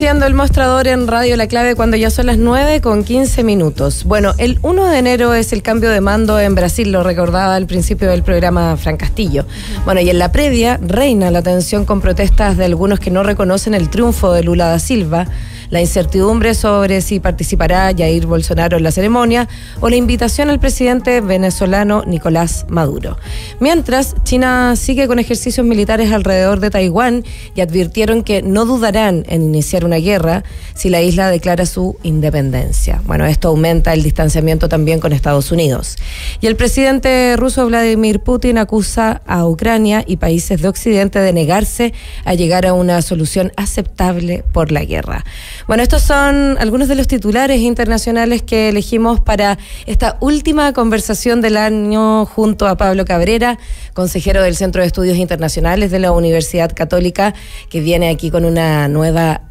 Viendo el mostrador en Radio La Clave cuando ya son las 9:15. Bueno, el 1 de enero es el cambio de mando en Brasil, lo recordaba al principio del programa Fran Castillo. Bueno, y en la previa reina la tensión con protestas de algunos que no reconocen el triunfo de Lula da Silva, la incertidumbre sobre si participará Jair Bolsonaro en la ceremonia o la invitación al presidente venezolano Nicolás Maduro. Mientras, China sigue con ejercicios militares alrededor de Taiwán y advirtieron que no dudarán en iniciar una guerra si la isla declara su independencia. Bueno, esto aumenta el distanciamiento también con Estados Unidos. Y el presidente ruso Vladimir Putin acusa a Ucrania y países de Occidente de negarse a llegar a una solución aceptable por la guerra. Bueno, estos son algunos de los titulares internacionales que elegimos para esta última conversación del año junto a Pablo Cabrera, consejero del Centro de Estudios Internacionales de la Universidad Católica, que viene aquí con una nueva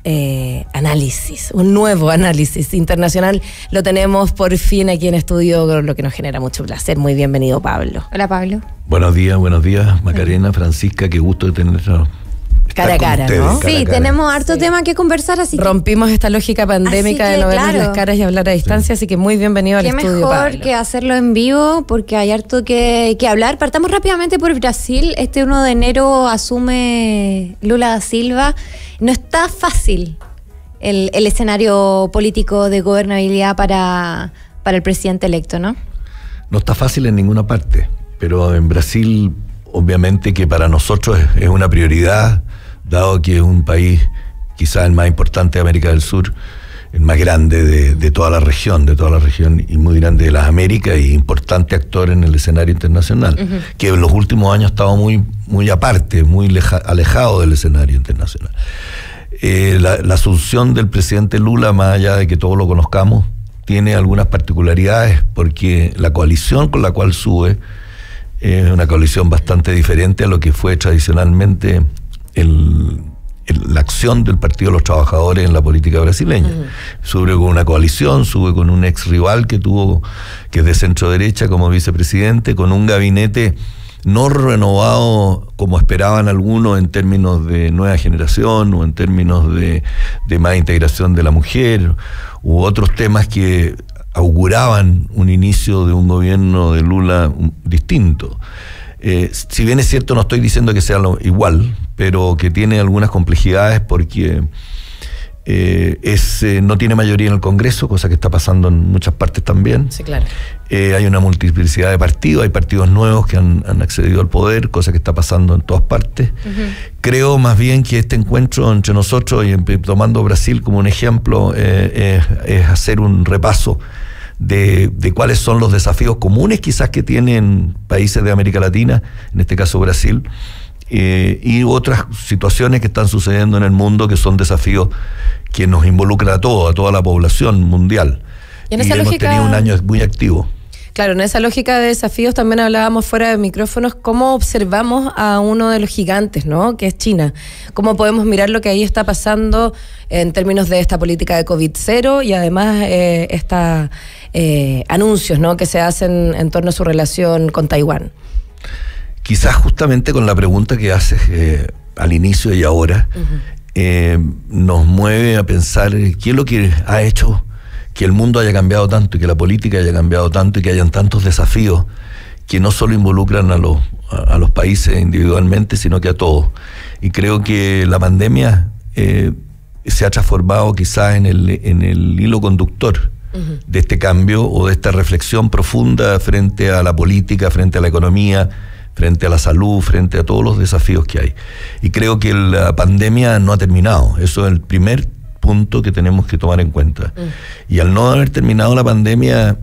un nuevo análisis internacional. Lo tenemos por fin aquí en estudio, lo que nos genera mucho placer. Muy bienvenido, Pablo. Hola, Pablo. Buenos días, Macarena, Francisca, qué gusto de tenernos. Cara a cara, ¿no? Sí, tenemos harto tema que conversar, así que rompimos esta lógica pandémica de no vernos las caras y hablar a distancia, así que muy bienvenido al estudio, Pablo. Qué mejor que hacerlo en vivo, porque hay harto que hablar. Partamos rápidamente por Brasil. Este 1 de enero asume Lula da Silva. No está fácil el escenario político de gobernabilidad para el presidente electo, ¿no? No está fácil en ninguna parte, pero en Brasil, obviamente que para nosotros es una prioridad, dado que es un país quizás el más importante de América del Sur, el más grande de toda la región y muy grande de las Américas, y importante actor en el escenario internacional, que en los últimos años ha estado muy aparte, muy alejado del escenario internacional. La asunción del presidente Lula, más allá de que todos lo conozcamos, tiene algunas particularidades, porque la coalición con la cual sube es una coalición bastante diferente a lo que fue tradicionalmente la acción del Partido de los Trabajadores en la política brasileña. Sube con una coalición, sube con un ex rival que es de centro derecha como vicepresidente, con un gabinete no renovado como esperaban algunos en términos de nueva generación o en términos de más integración de la mujer u otros temas que auguraban un inicio de un gobierno de Lula distinto. Si bien es cierto, no estoy diciendo que sea igual, pero que tiene algunas complejidades porque no tiene mayoría en el Congreso, cosa que está pasando en muchas partes también. Sí, claro. Hay una multiplicidad de partidos, hay partidos nuevos que han accedido al poder, cosa que está pasando en todas partes. Creo más bien que este encuentro entre nosotros, y tomando Brasil como un ejemplo, es hacer un repaso de cuáles son los desafíos comunes quizás que tienen países de América Latina, en este caso Brasil, y otras situaciones que están sucediendo en el mundo que son desafíos que nos involucran a toda la población mundial. Y hemos tenido un año muy activo. Claro, en esa lógica de desafíos también hablábamos fuera de micrófonos cómo observamos a uno de los gigantes, ¿no? Que es China. Cómo podemos mirar lo que ahí está pasando en términos de esta política de COVID-0 y además anuncios, ¿no? Que se hacen en torno a su relación con Taiwán. Quizás justamente con la pregunta que haces al inicio y ahora, nos mueve a pensar qué es lo que ha hecho que el mundo haya cambiado tanto y que la política haya cambiado tanto y que hayan tantos desafíos que no solo involucran a los países individualmente, sino que a todos. Y creo que la pandemia se ha transformado quizás en el hilo conductor de este cambio o de esta reflexión profunda frente a la política, frente a la economía, frente a la salud, frente a todos los desafíos que hay. Y creo que la pandemia no ha terminado. Eso es el primer punto que tenemos que tomar en cuenta. Y al no haber terminado la pandemia,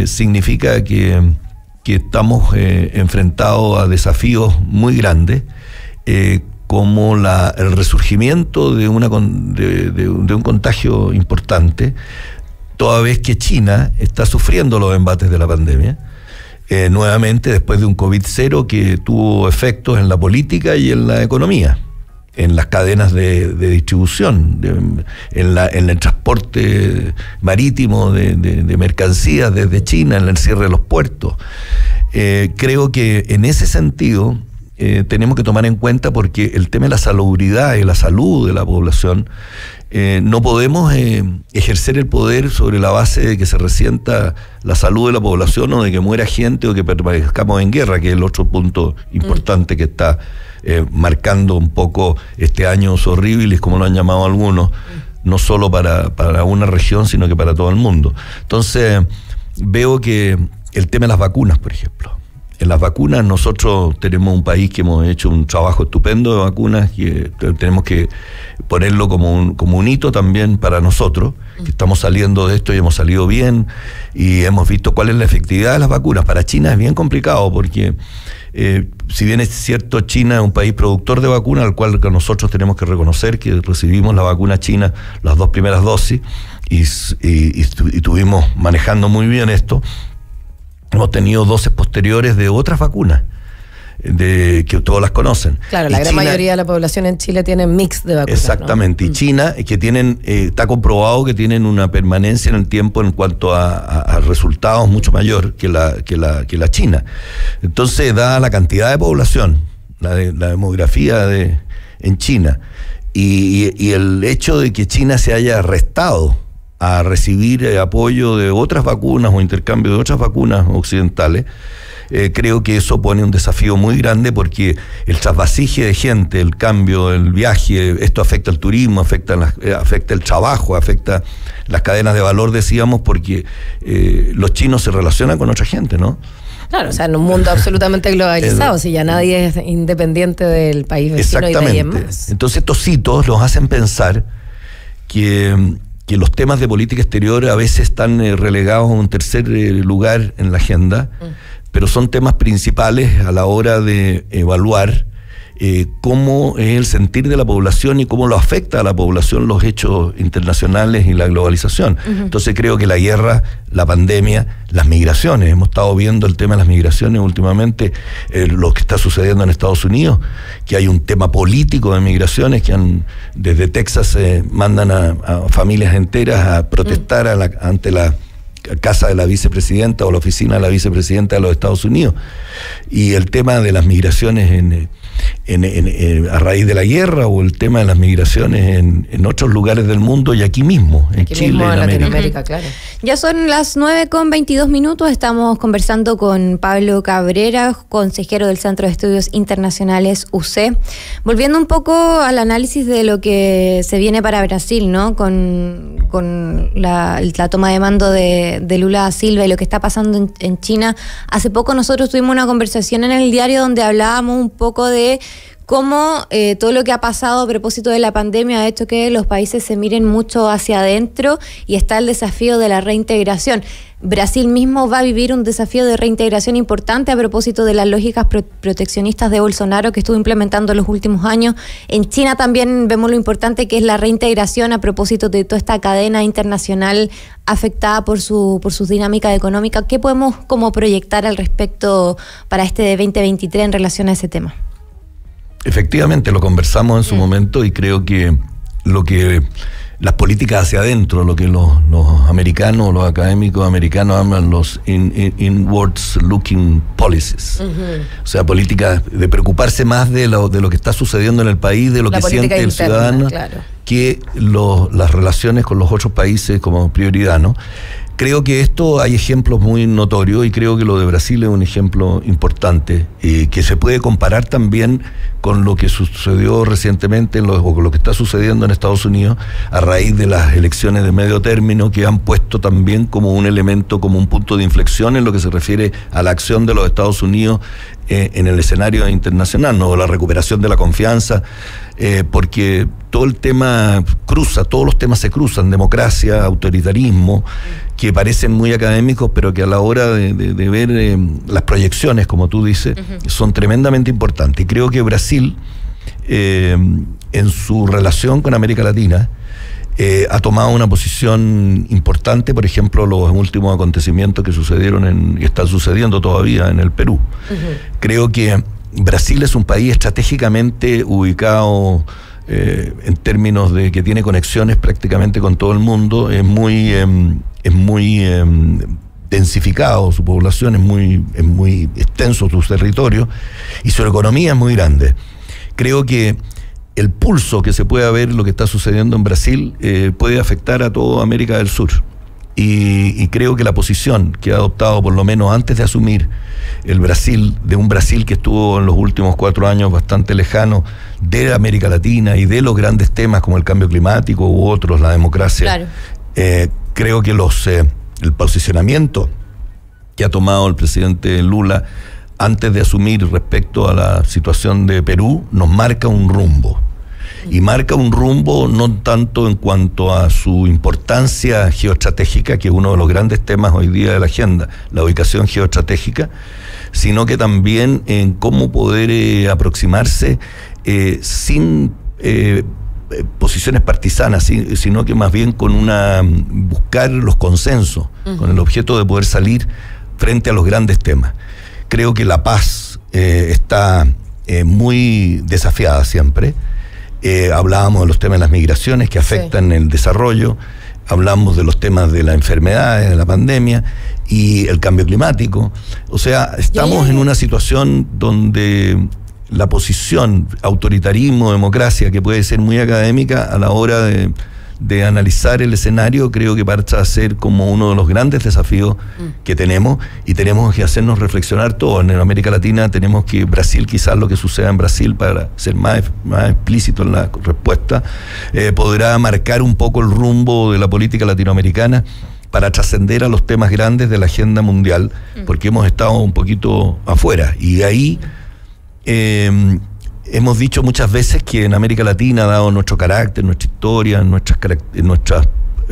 significa que estamos enfrentados a desafíos muy grandes, como el resurgimiento de un contagio importante, toda vez que China está sufriendo los embates de la pandemia, nuevamente después de un COVID-0 que tuvo efectos en la política y en la economía, en las cadenas de distribución, en el transporte marítimo de mercancías desde China, en el cierre de los puertos. Creo que en ese sentido tenemos que tomar en cuenta, porque el tema de la salubridad y la salud de la población, no podemos ejercer el poder sobre la base de que se resienta la salud de la población o de que muera gente o que permanezcamos en guerra, que es el otro punto importante que está marcando un poco este año horribilis, como lo han llamado algunos, no solo para una región, sino que para todo el mundo. Entonces, veo que el tema de las vacunas, por ejemplo. En las vacunas, nosotros tenemos un país que hemos hecho un trabajo estupendo de vacunas, que tenemos que ponerlo como un hito también para nosotros, que estamos saliendo de esto y hemos salido bien, y hemos visto cuál es la efectividad de las vacunas. Para China es bien complicado, porque si bien es cierto, China es un país productor de vacunas, al cual nosotros tenemos que reconocer que recibimos la vacuna china, las 2 primeras dosis, y estuvimos manejando muy bien esto. Hemos tenido dosis posteriores de otras vacunas, que todos las conocen. Claro, la gran mayoría de la población en Chile tiene mix de vacunas. Exactamente, ¿no? Y China, que tienen, está comprobado que tienen una permanencia en el tiempo en cuanto a resultados mucho mayor que la China. Entonces, dada la cantidad de población, la demografía en China, y el hecho de que China se haya restado a recibir apoyo de otras vacunas o intercambio de otras vacunas occidentales, creo que eso pone un desafío muy grande, porque el trasvasije de gente, el cambio, el viaje, esto afecta el turismo, afecta el trabajo, afecta las cadenas de valor, decíamos, porque los chinos se relacionan con otra gente, ¿no? Claro, o sea, en un mundo absolutamente globalizado, si ya nadie es independiente del país vecino y de ahí en más. Entonces estos hitos los hacen pensar que los temas de política exterior a veces están relegados a un tercer lugar en la agenda, pero son temas principales a la hora de evaluar cómo es el sentir de la población y cómo lo afecta a la población los hechos internacionales y la globalización. Entonces creo que la guerra, la pandemia, las migraciones, hemos estado viendo el tema de las migraciones últimamente, lo que está sucediendo en Estados Unidos, que hay un tema político de migraciones, que desde Texas mandan a familias enteras a protestar ante la casa de la vicepresidenta o la oficina de la vicepresidenta de los Estados Unidos, y el tema de las migraciones a raíz de la guerra, o el tema de las migraciones en otros lugares del mundo y aquí mismo, en Chile, mismo en Latinoamérica, claro. Ya son las 9:22, estamos conversando con Pablo Cabrera, consejero del Centro de Estudios Internacionales UC. Volviendo un poco al análisis de lo que se viene para Brasil, ¿no? Con la toma de mando de Lula da Silva y lo que está pasando en China. Hace poco nosotros tuvimos una conversación en el diario donde hablábamos un poco de cómo todo lo que ha pasado a propósito de la pandemia ha hecho que los países se miren mucho hacia adentro, y está el desafío de la reintegración. Brasil mismo va a vivir un desafío de reintegración importante a propósito de las lógicas proteccionistas de Bolsonaro que estuvo implementando en los últimos años. En China también vemos lo importante que es la reintegración a propósito de toda esta cadena internacional afectada por su dinámica económica. ¿Qué podemos como proyectar al respecto para este de 2023 en relación a ese tema? Efectivamente, lo conversamos en su momento, y creo que las políticas hacia adentro, lo que los americanos, los académicos americanos llaman los inwards looking policies. O sea, políticas de preocuparse más de lo que está sucediendo en el país, de lo que siente el ciudadano, claro, que las relaciones con los otros países como prioridad, ¿no? Creo que esto hay ejemplos muy notorios, y creo que lo de Brasil es un ejemplo importante, que se puede comparar también con lo que sucedió recientemente o con lo que está sucediendo en Estados Unidos a raíz de las elecciones de medio término, que han puesto también como un elemento, como un punto de inflexión en lo que se refiere a la acción de los Estados Unidos en el escenario internacional, ¿no? La recuperación de la confianza, porque todo el tema todos los temas se cruzan, democracia, autoritarismo, que parecen muy académicos, pero que a la hora de ver las proyecciones, como tú dices, son tremendamente importantes. Y creo que Brasil, en su relación con América Latina, ha tomado una posición importante. Por ejemplo, los últimos acontecimientos que sucedieron y están sucediendo todavía en el Perú. Creo que Brasil es un país estratégicamente ubicado en términos de que tiene conexiones prácticamente con todo el mundo, es muy densificado, su población es muy extenso, su territorio, y su economía es muy grande. Creo que el pulso que se puede ver, lo que está sucediendo en Brasil, puede afectar a toda América del Sur. Y creo que la posición que ha adoptado, por lo menos antes de asumir el Brasil, de un Brasil que estuvo en los últimos 4 años bastante lejano de América Latina y de los grandes temas como el cambio climático u otros, la democracia, claro. Creo que el posicionamiento que ha tomado el presidente Lula antes de asumir respecto a la situación de Perú nos marca un rumbo. Y marca un rumbo no tanto en cuanto a su importancia geoestratégica, que es uno de los grandes temas hoy día de la agenda, la ubicación geoestratégica, sino que también en cómo poder aproximarse sin posiciones partisanas, sino que más bien con buscar los consensos, con el objeto de poder salir frente a los grandes temas. Creo que la paz está muy desafiada siempre. Hablábamos de los temas de las migraciones que afectan el desarrollo, hablamos de los temas de las enfermedades, de la pandemia y el cambio climático. O sea, estamos en una situación donde la posición autoritarismo, democracia, que puede ser muy académica a la hora de analizar el escenario, creo que pasa a ser como uno de los grandes desafíos que tenemos, y tenemos que hacernos reflexionar todos. En América Latina tenemos que, Brasil, quizás lo que suceda en Brasil, para ser más explícito en la respuesta, podrá marcar un poco el rumbo de la política latinoamericana para trascender a los temas grandes de la agenda mundial, porque hemos estado un poquito afuera, y de ahí hemos dicho muchas veces que en América Latina, dado nuestro carácter, nuestra historia, nuestras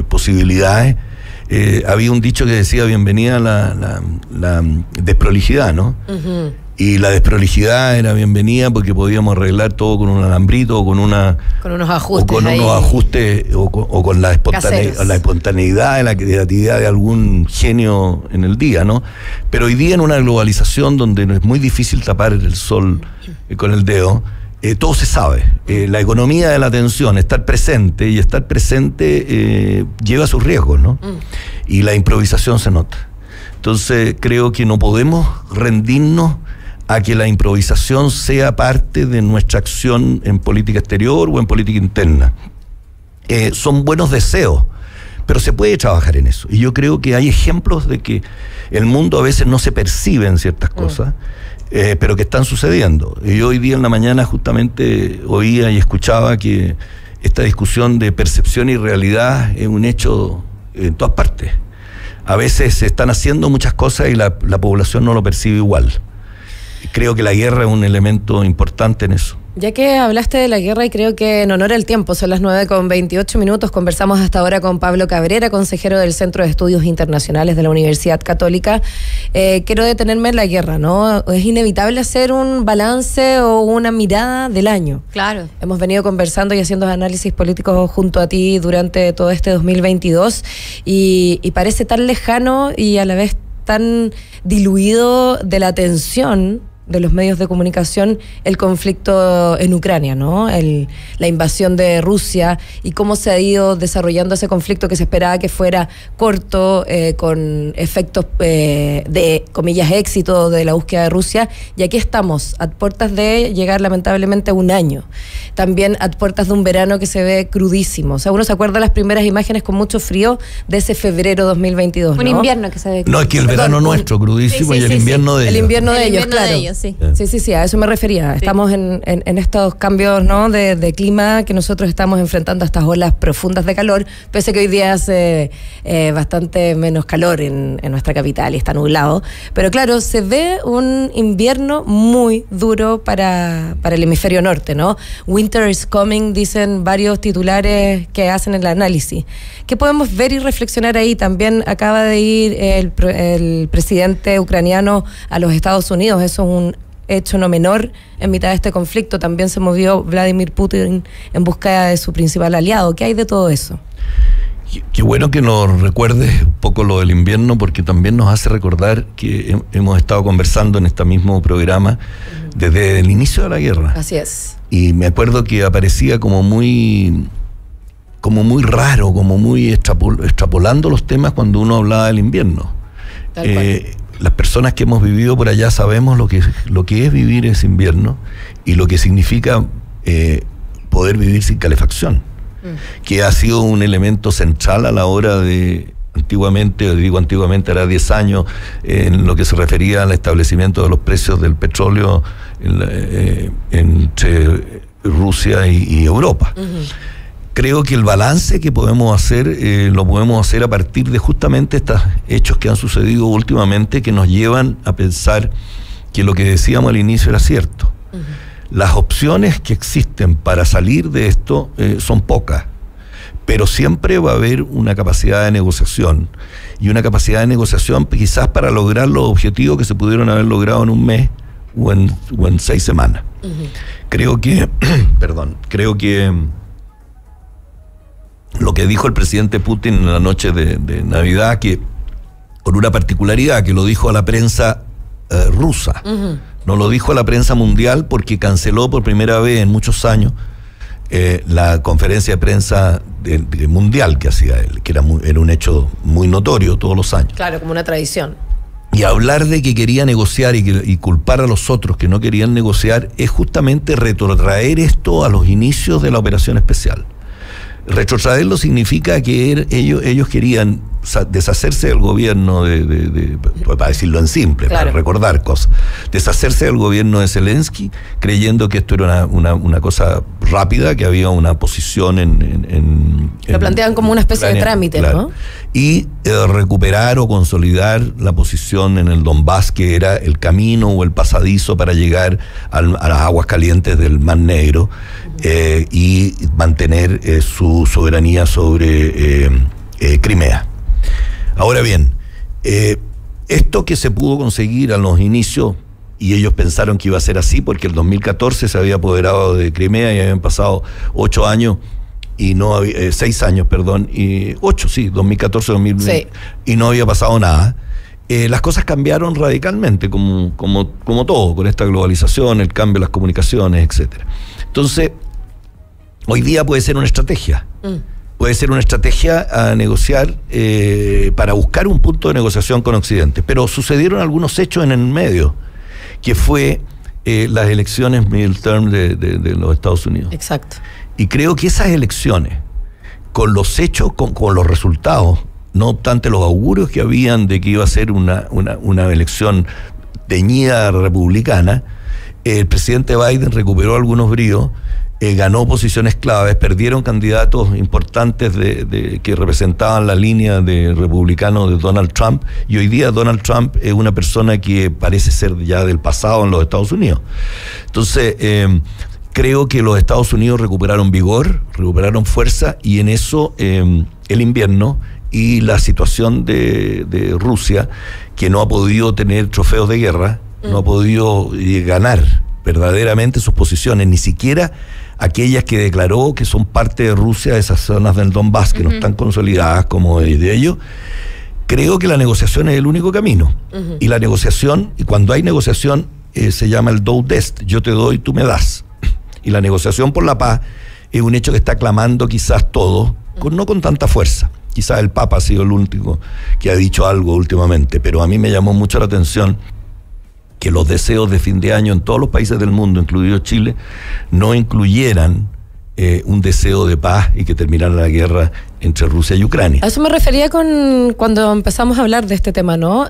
posibilidades, había un dicho que decía bienvenida la desprolijidad, ¿no? Uh-huh. Y la desprolijidad era bienvenida porque podíamos arreglar todo con un alambrito o con unos ajustes o con la espontaneidad, la creatividad de algún genio en el día, ¿no? Pero hoy día, en una globalización donde es muy difícil tapar el sol con el dedo, todo se sabe. La economía de la atención, estar presente lleva sus riesgos, ¿no? Y la improvisación se nota. Entonces creo que no podemos rendirnos a que la improvisación sea parte de nuestra acción en política exterior o en política interna. Son buenos deseos, pero se puede trabajar en eso. Y yo creo que hay ejemplos de que el mundo a veces no se perciben ciertas cosas, pero que están sucediendo. Y hoy día en la mañana justamente oía y escuchaba que esta discusión de percepción y realidad es un hecho en todas partes. A veces se están haciendo muchas cosas y la población no lo percibe igual. Creo que la guerra es un elemento importante en eso. Ya que hablaste de la guerra, y creo que en honor al tiempo, son las 9:28, conversamos hasta ahora con Pablo Cabrera, consejero del Centro de Estudios Internacionales de la Universidad Católica. Quiero detenerme en la guerra, ¿no? Es inevitable hacer un balance o una mirada del año. Claro. Hemos venido conversando y haciendo análisis políticos junto a ti durante todo este 2022 y parece tan lejano y a la vez tan diluido de la atención de los medios de comunicación el conflicto en Ucrania, ¿no? La invasión de Rusia y cómo se ha ido desarrollando ese conflicto que se esperaba que fuera corto, con efectos de, comillas, éxito de la búsqueda de Rusia, y aquí estamos, a puertas de llegar lamentablemente a un año. También a puertas de un verano que se ve crudísimo. O sea, uno se acuerda de las primeras imágenes con mucho frío de ese febrero 2022, ¿no? Un invierno que se ve crudísimo. No, es que el verano nuestro, crudísimo, y el invierno de ellos. El invierno de ellos, claro. Sí, a eso me refería. Sí. Estamos en estos cambios, ¿no? de clima que nosotros estamos enfrentando, estas olas profundas de calor, pese a que hoy día hace bastante menos calor en nuestra capital y está nublado. Pero claro, se ve un invierno muy duro para el hemisferio norte, ¿no? Winter is coming, dicen varios titulares que hacen el análisis. ¿Qué podemos ver y reflexionar ahí? También acaba de ir el presidente ucraniano a los Estados Unidos. Eso es un hecho no menor en mitad de este conflicto. También se movió Vladimir Putin en busca de su principal aliado. ¿Qué hay de todo eso? Qué bueno que nos recuerdes un poco lo del invierno, porque también nos hace recordar que hemos estado conversando en este mismo programa desde el inicio de la guerra. Así es. Y me acuerdo que aparecía como muy raro, como muy extrapolando los temas cuando uno hablaba del invierno. Las personas que hemos vivido por allá sabemos lo que es vivir ese invierno y lo que significa poder vivir sin calefacción, que ha sido un elemento central a la hora de... Antiguamente era 10 años, en lo que se refería al establecimiento de los precios del petróleo entre Rusia y Europa. Creo que el balance que podemos hacer, lo podemos hacer a partir de justamente estos hechos que han sucedido últimamente, que nos llevan a pensar que lo que decíamos al inicio era cierto. Las opciones que existen para salir de esto son pocas. Pero siempre va a haber una capacidad de negociación, y una capacidad de negociación quizás para lograr los objetivos que se pudieron haber logrado en un mes o en 6 semanas. Creo que lo que dijo el presidente Putin en la noche de Navidad, que con una particularidad, que lo dijo a la prensa rusa, no lo dijo a la prensa mundial, porque canceló por primera vez en muchos años la conferencia de prensa mundial que hacía él, que era un hecho muy notorio todos los años. Claro, como una tradición. Y hablar de que quería negociar y culpar a los otros que no querían negociar es justamente retrotraer esto a los inicios de la operación especial. Retrotraerlo significa que ellos querían deshacerse del gobierno para decirlo en simple, claro, para recordar cosas, deshacerse del gobierno de Zelensky, creyendo que esto era una cosa rápida, que había una posición lo planteaban como una especie de trámite, claro, ¿no? Y recuperar o consolidar la posición en el Donbass, que era el camino o el pasadizo para llegar a las aguas calientes del Mar Negro, y mantener su soberanía sobre Crimea. Ahora bien, esto que se pudo conseguir a los inicios, y ellos pensaron que iba a ser así porque el 2014 se había apoderado de Crimea y habían pasado 8 años, y no había, 6 años, perdón, y 8, sí, 2014, 2020, sí, y no había pasado nada. Las cosas cambiaron radicalmente, como todo, con esta globalización, el cambio de las comunicaciones, etcétera. Entonces, hoy día puede ser una estrategia. Puede ser una estrategia a negociar para buscar un punto de negociación con Occidente. Pero sucedieron algunos hechos en el medio, que fue las elecciones midterm de los Estados Unidos. Exacto. Y creo que esas elecciones, con los hechos, con los resultados, no obstante los augurios que habían de que iba a ser una elección teñida republicana, el presidente Biden recuperó algunos bríos, ganó posiciones claves, perdieron candidatos importantes que representaban la línea de republicano de Donald Trump, y hoy día Donald Trump es una persona que parece ser ya del pasado en los Estados Unidos. Entonces, creo que los Estados Unidos recuperaron vigor, recuperaron fuerza, y en eso el invierno y la situación de Rusia, que no ha podido tener trofeos de guerra, no ha podido ganar verdaderamente sus posiciones, ni siquiera aquellas que declaró que son parte de Rusia, esas zonas del Donbass que no están consolidadas como de ellos. Creo que la negociación es el único camino. Y la negociación, y cuando hay negociación, se llama el do dest, yo te doy, tú me das. Y la negociación por la paz es un hecho que está clamando quizás todo, no con tanta fuerza. Quizás el Papa ha sido el último que ha dicho algo últimamente, pero a mí me llamó mucho la atención que los deseos de fin de año en todos los países del mundo, incluido Chile, no incluyeran un deseo de paz y que terminara la guerra entre Rusia y Ucrania. A eso me refería cuando empezamos a hablar de este tema, ¿no?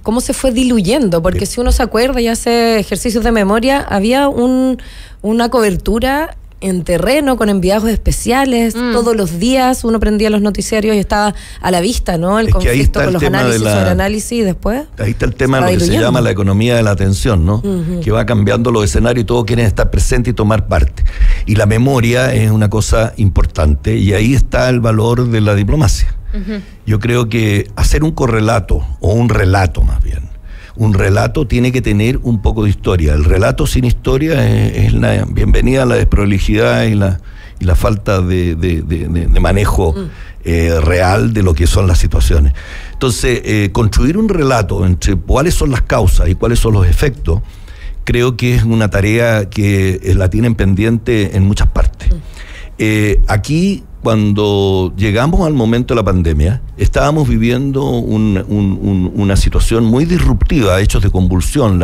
Cómo se fue diluyendo, porque si uno se acuerda y hace ejercicios de memoria, había una cobertura en terreno, con enviados especiales, todos los días uno prendía los noticiarios y estaba a la vista, ¿no? El conflicto con los análisis sobre análisis, y después ahí está el tema de lo que se llama la economía de la atención, ¿no? Que va cambiando los escenarios y todos quieren estar presentes y tomar parte. Y la memoria es una cosa importante, y ahí está el valor de la diplomacia. Yo creo que hacer un correlato, o un relato más bien, un relato tiene que tener un poco de historia. El relato sin historia es la bienvenida a la desprolijidad y la falta de manejo real de lo que son las situaciones. Entonces, construir un relato entre cuáles son las causas y cuáles son los efectos, creo que es una tarea que la tienen pendiente en muchas partes. Aquí cuando llegamos al momento de la pandemia, estábamos viviendo una situación muy disruptiva, hechos de convulsión,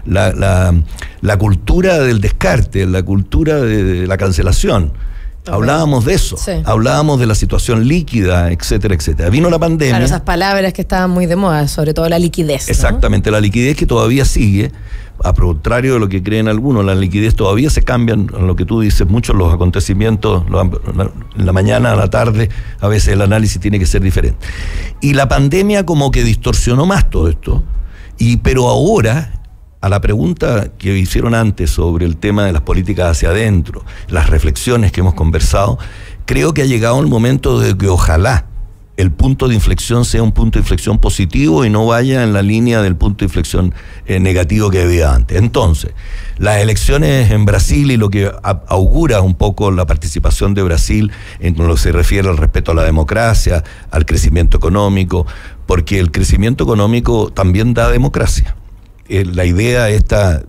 la cultura del descarte, la cultura de la cancelación. Okay. Hablábamos de eso, sí. Hablábamos de la situación líquida, etcétera, etcétera. Vino la pandemia. Claro, esas palabras que estaban muy de moda, sobre todo la liquidez. Exactamente, ¿no? La liquidez que todavía sigue, a contrario de lo que creen algunos, la liquidez todavía se cambia, en lo que tú dices, muchos los acontecimientos, en la mañana, a la tarde, a veces el análisis tiene que ser diferente. Y la pandemia como que distorsionó más todo esto, pero ahora, a la pregunta que hicieron antes sobre el tema de las políticas hacia adentro, las reflexiones que hemos conversado, creo que ha llegado el momento de que ojalá el punto de inflexión sea un punto de inflexión positivo y no vaya en la línea del punto de inflexión negativo que había antes. Entonces, las elecciones en Brasil y lo que augura un poco la participación de Brasil en lo que se refiere al respeto a la democracia, al crecimiento económico, porque el crecimiento económico también da democracia. La idea, esta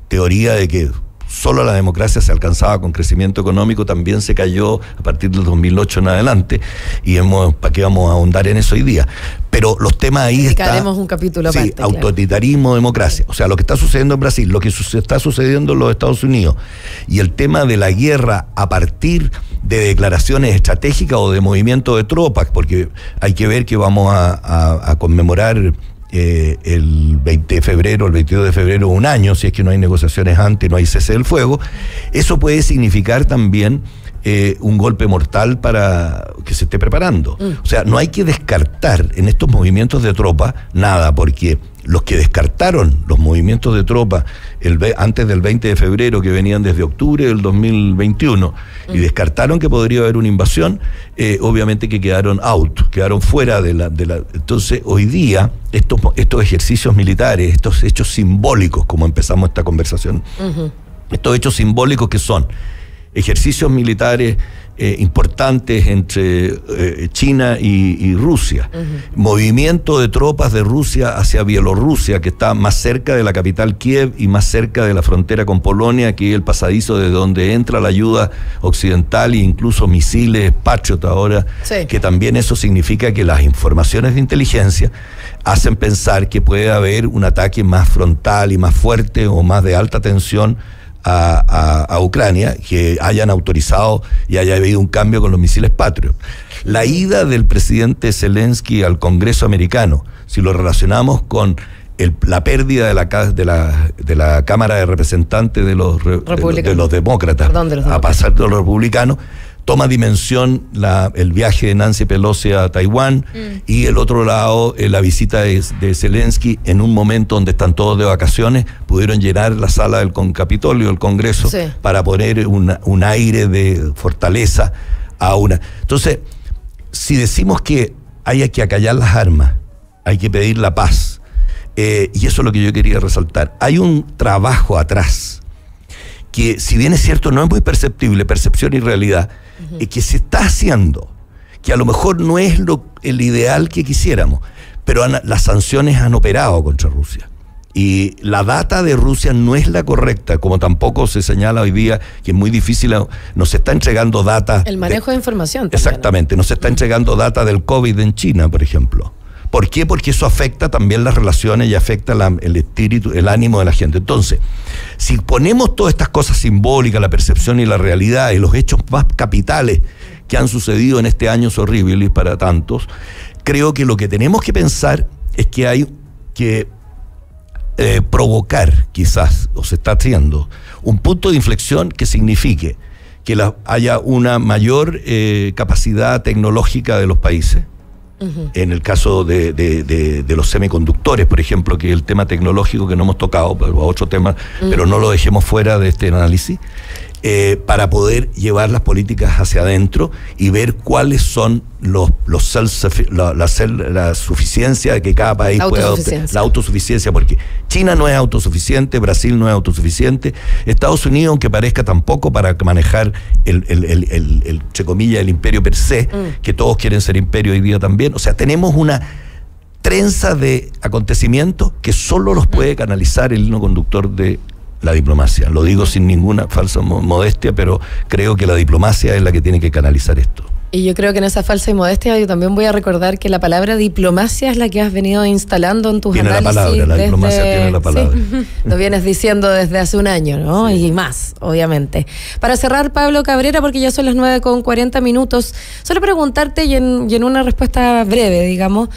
teoría de que solo la democracia se alcanzaba con crecimiento económico también se cayó a partir del 2008 en adelante y ¿para qué vamos a ahondar en eso hoy día? Pero los temas ahí están. Un capítulo aparte, sí, autoritarismo, democracia. O sea, lo que está sucediendo en Brasil, lo que está sucediendo en los Estados Unidos y el tema de la guerra a partir de declaraciones estratégicas o de movimiento de tropas, porque hay que ver que vamos a conmemorar el 20 de febrero, el 22 de febrero, un año, si es que no hay negociaciones antes, no hay cese del fuego. Eso puede significar también un golpe mortal para que se esté preparando. O sea, no hay que descartar en estos movimientos de tropa nada, porque los que descartaron los movimientos de tropa antes del 20 de febrero, que venían desde octubre del 2021, y descartaron que podría haber una invasión, obviamente que quedaron fuera de la. Entonces, hoy día, estos ejercicios militares, estos hechos simbólicos, como empezamos esta conversación, estos hechos simbólicos que son ejercicios militares importantes entre China y Rusia, movimiento de tropas de Rusia hacia Bielorrusia, que está más cerca de la capital Kiev y más cerca de la frontera con Polonia, que es el pasadizo de donde entra la ayuda occidental e incluso misiles Patriot ahora, sí. Que también eso significa que las informaciones de inteligencia hacen pensar que puede haber un ataque más frontal y más fuerte o más de alta tensión a Ucrania, que hayan autorizado y haya habido un cambio con los misiles Patriot. La ida del presidente Zelensky al Congreso americano, si lo relacionamos con la pérdida de la Cámara de Representantes de los demócratas a pasar de los republicanos, toma dimensión el viaje de Nancy Pelosi a Taiwán y el otro lado, la visita de Zelensky en un momento donde están todos de vacaciones, pudieron llenar la sala del Capitolio, del Congreso, sí. Para poner un aire de fortaleza a una. Entonces, si decimos que hay que acallar las armas, hay que pedir la paz, y eso es lo que yo quería resaltar, hay un trabajo atrás que, si bien es cierto, no es muy perceptible, percepción y realidad, que se está haciendo, que a lo mejor no es el ideal que quisiéramos, pero las sanciones han operado contra Rusia. Y la data de Rusia no es la correcta, como tampoco se señala hoy día, que es muy difícil, nos está entregando data. El manejo de información también. Exactamente, nos está entregando data del COVID en China, por ejemplo. ¿Por qué? Porque eso afecta también las relaciones y afecta el espíritu, el ánimo de la gente. Entonces, si ponemos todas estas cosas simbólicas, la percepción y la realidad y los hechos más capitales que han sucedido en este año horrible para tantos, creo que lo que tenemos que pensar es que hay que provocar, quizás, o se está haciendo, un punto de inflexión que signifique que haya una mayor capacidad tecnológica de los países. En el caso de los semiconductores, por ejemplo, que es el tema tecnológico que no hemos tocado, pero otro tema, pero no lo dejemos fuera de este análisis, para poder llevar las políticas hacia adentro y ver cuáles son la suficiencia que cada país puede adoptar, la autosuficiencia, porque China no es autosuficiente, Brasil no es autosuficiente, Estados Unidos, aunque parezca, tampoco, para manejar entre comillas, el imperio per se, que todos quieren ser imperio hoy día también. O sea, tenemos una trenza de acontecimientos que solo los puede canalizar el hilo conductor de la diplomacia. Lo digo sin ninguna falsa modestia, pero creo que la diplomacia es la que tiene que canalizar esto. Y yo creo que en esa falsa y modestia yo también voy a recordar que la palabra diplomacia es la que has venido instalando en tus tiene análisis. La palabra, la diplomacia tiene la palabra. Sí, lo vienes diciendo desde hace un año, ¿no? Sí. Y más, obviamente. Para cerrar, Pablo Cabrera, porque ya son las 9:40, solo preguntarte y en una respuesta breve, digamos,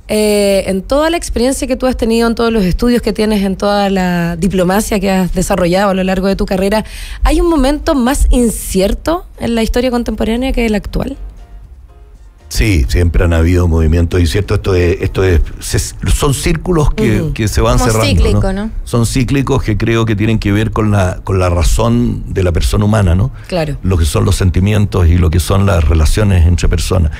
en toda la experiencia que tú has tenido, en todos los estudios que tienes, en toda la diplomacia que has desarrollado a lo largo de tu carrera, ¿hay un momento más incierto en la historia contemporánea que el actual? Sí, siempre han habido movimientos inciertos. Son círculos que se van como cerrando. Cíclico, ¿no? Son cíclicos que creo que tienen que ver con la razón de la persona humana, ¿no? Claro. Lo que son los sentimientos y lo que son las relaciones entre personas.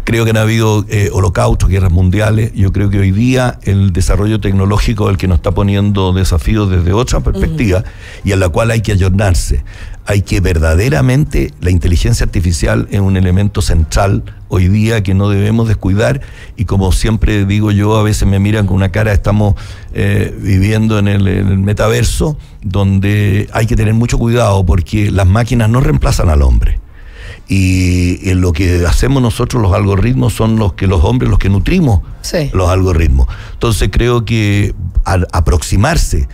Creo que han habido holocaustos, guerras mundiales. Yo creo que hoy día el desarrollo tecnológico es el que nos está poniendo desafíos desde otra perspectiva y en la cual hay que ayornarse. Hay que verdaderamente, la inteligencia artificial es un elemento central hoy día que no debemos descuidar, y como siempre digo yo, a veces me miran con una cara, estamos viviendo en el metaverso, donde hay que tener mucho cuidado porque las máquinas no reemplazan al hombre. Y en lo que hacemos nosotros, los algoritmos, son los hombres los que nutrimos los algoritmos. Entonces creo que al aproximarse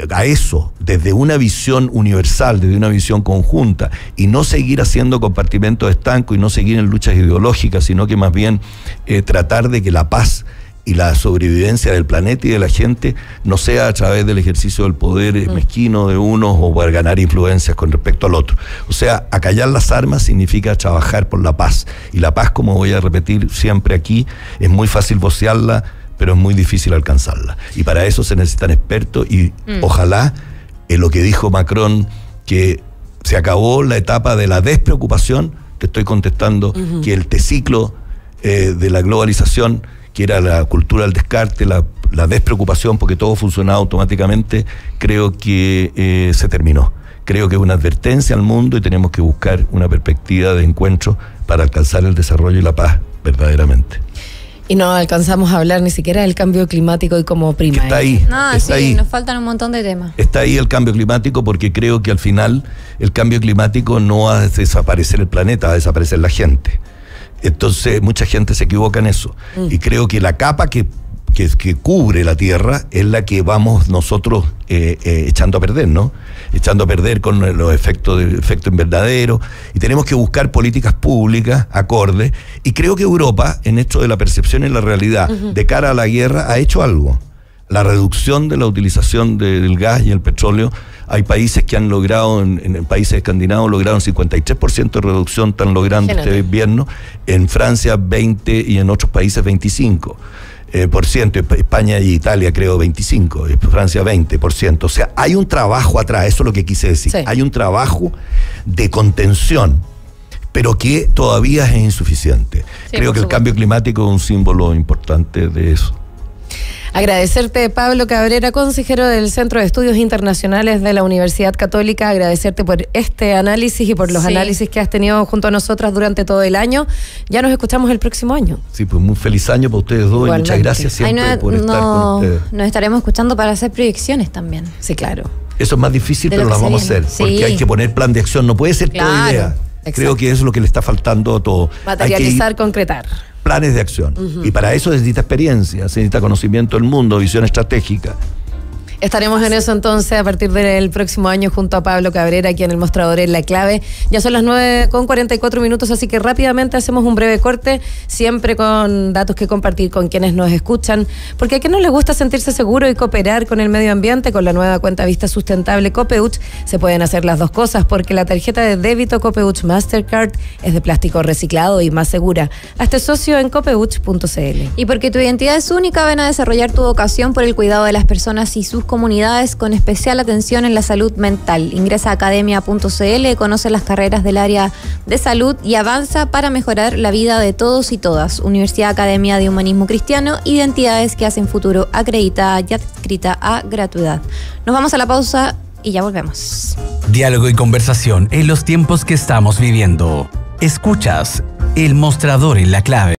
a eso desde una visión universal, desde una visión conjunta, y no seguir haciendo compartimentos estancos y no seguir en luchas ideológicas, sino que más bien tratar de que la paz y la sobrevivencia del planeta y de la gente no sea a través del ejercicio del poder mezquino de unos o para ganar influencias con respecto al otro. O sea, acallar las armas significa trabajar por la paz, y la paz, como voy a repetir siempre aquí, es muy fácil vocearla, pero es muy difícil alcanzarla. Y para eso se necesitan expertos, y ojalá, lo que dijo Macron, que se acabó la etapa de la despreocupación, te estoy contestando que el ciclo de la globalización, que era la cultura del descarte, la despreocupación porque todo funcionaba automáticamente, creo que se terminó. Creo que es una advertencia al mundo y tenemos que buscar una perspectiva de encuentro para alcanzar el desarrollo y la paz verdaderamente. Y no alcanzamos a hablar ni siquiera del cambio climático y como primaria. Está ahí. No, está ahí. Nos faltan un montón de temas. Está ahí el cambio climático, porque creo que al final el cambio climático no va a desaparecer el planeta, va a desaparecer la gente. Entonces mucha gente se equivoca en eso. Y creo que la capa que cubre la Tierra es la que vamos nosotros echando a perder, ¿no? Echando a perder con los efecto invernadero, y tenemos que buscar políticas públicas acordes, y creo que Europa, en esto de la percepción y la realidad, de cara a la guerra, ha hecho algo. La reducción de la utilización del gas y el petróleo, hay países que han logrado, en países escandinavos, lograron 53% de reducción, están logrando este invierno, en Francia 20% y en otros países 25%. España y Italia creo 25%, Francia 20%. O sea, hay un trabajo atrás, eso es lo que quise decir. Sí. Hay un trabajo de contención, pero que todavía es insuficiente. Sí, creo que el cambio climático es un símbolo importante de eso. Agradecerte, Pablo Cabrera, consejero del Centro de Estudios Internacionales de la Universidad Católica, agradecerte por este análisis y por los análisis que has tenido junto a nosotras durante todo el año. Ya nos escuchamos el próximo año. Sí, pues muy feliz año para ustedes dos. Igualmente. Y muchas gracias siempre por estar con ustedes. Nos estaremos escuchando para hacer proyecciones también. Sí, claro. Eso es más difícil, pero las vamos a hacer, porque hay que poner plan de acción, no puede ser toda idea. Exacto. Creo que eso es lo que le está faltando a todo. Materializar, concretar. Planes de acción. Y para eso se necesita experiencia, se necesita conocimiento del mundo, visión estratégica. Estaremos en eso entonces a partir del próximo año junto a Pablo Cabrera aquí en el Mostrador en La Clave. Ya son las 9:44, así que rápidamente hacemos un breve corte, siempre con datos que compartir con quienes nos escuchan, porque a quien no le gusta sentirse seguro y cooperar con el medio ambiente. Con la nueva cuenta Vista Sustentable Copeuch se pueden hacer las dos cosas, porque la tarjeta de débito Copeuch Mastercard es de plástico reciclado y más segura. Hazte socio en copeuch.cl. Y porque tu identidad es única, ven a desarrollar tu vocación por el cuidado de las personas y sus comunidades, con especial atención en la salud mental. Ingresa a academia.cl, conoce las carreras del área de salud y avanza para mejorar la vida de todos y todas. Universidad Academia de Humanismo Cristiano, identidades que hacen futuro, acreditada y adscrita a gratuidad. Nos vamos a la pausa y ya volvemos. Diálogo y conversación en los tiempos que estamos viviendo. Escuchas El Mostrador en La Clave.